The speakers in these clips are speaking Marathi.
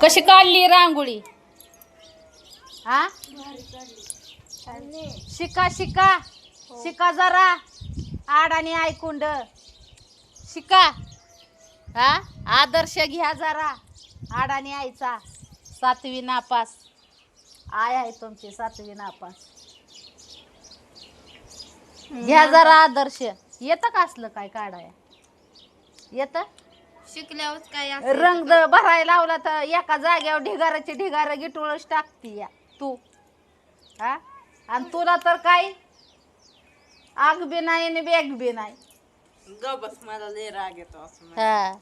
कशी काढली रांगोळी? हा, शिका शिका शिका जरा, आडाने ऐकुंड शिका. हा, आदर्श घ्या जरा, आडाने आईचा. 7वी नापास आय आहे तुमची, 7वी नापास. घ्या जरा आदर्श. येतं का असलं काय काढाय? येतं? शिकल्यावर काय रंग भरायला लावला तर एका जाग्यावर ढिगाराची ढिगार गिटुळच टाकती या तू. हा, आणि तुला तर काय आग बी नाही आणि बॅग बी नाही. गबस, मला लय राग येतो असं. हा,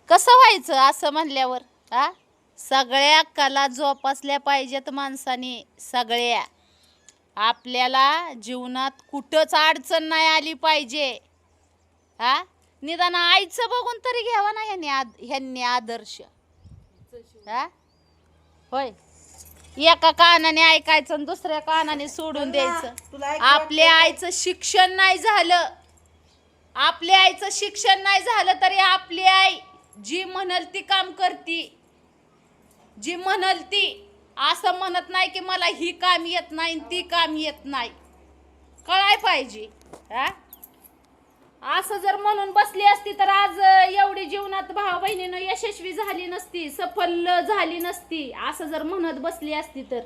कसं व्हायचं असं म्हणल्यावर? हा, सगळ्या कला जोपासल्या पाहिजेत माणसाने, सगळ्या. आपल्याला जीवनात कुठंच अडचण नाही आली पाहिजे. हा, निदान आईचं बघून तरी घ्यावा ना ह्यांनी आदर्श. हा, होय, एका कानाने ऐकायचं आणि दुसऱ्या कानाने सोडून द्यायचं. आपल्या आईचं शिक्षण नाही झालं, आपल्या आईचं शिक्षण नाही झालं तरी आपली आई जी म्हणल ती काम करती, जी म्हणल ती. असं म्हणत नाही की मला ही काम येत नाही ती काम येत नाही. कळाय पाहिजे. हा, असं जर म्हणून बसली असती तर आज एवढी जीवनात भाऊ बहिणीनं यशस्वी झाली नसती, सफल झाली नसती. असं जर म्हणत बसली असती तर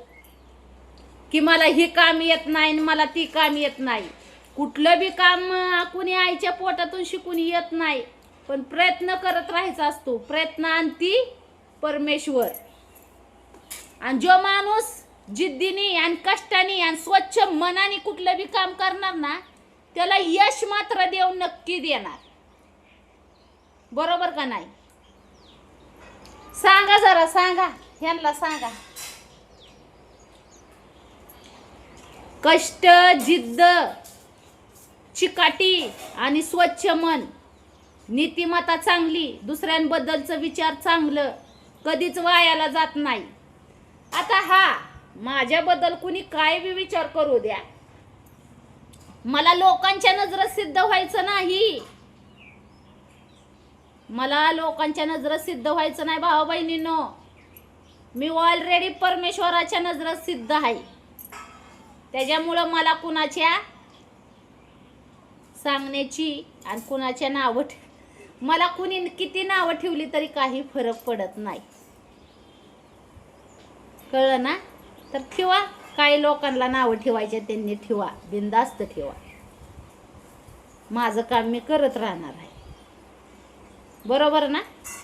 की मला ही काम येत नाही मला ती काम येत नाही. कुठलं बी काम कुणी आईच्या पोटातून शिकून येत नाही, पण प्रयत्न करत राहायचा असतो. प्रयत्न आणती परमेश्वर. आणि जो माणूस जिद्दीने आणि कष्टाने आणि स्वच्छ मनाने कुठलं बी काम करणार ना, त्याला यश मात्र देव नक्की देणार. बरोबर का नाही? सांगा जरा, सांगा ह्यांना, सांगा. कष्ट, जिद्द, चिकाटी आणि स्वच्छ मन, नीतिमत्ता चांगली, दुसऱ्यांबद्दलचं विचार चांगलं कधीच वायाला जात नाही. आता हा, माझ्याबद्दल कुणी काय बी विचार करू द्या, मला लोकांच्या नजरेत सिद्ध व्हायचं नाही. मला लोकांच्या नजरेत सिद्ध व्हायचं नाही भाऊ बहिणींनो. मी ऑलरेडी परमेश्वराच्या नजरेत सिद्ध आहे. त्याच्यामुळं मला कुणाच्या सांगण्याची आणि कुणाच्या नावं, मला कुणी किती नावं ठेवली तरी काही फरक पडत नाही. कळलं ना? तर ठेवा, काही लोकांना नावं ठेवायचे त्यांनी ठेवा, बिनधास्त ठेवा. माझं काम मी करत राहणार आहे. बरोबर ना?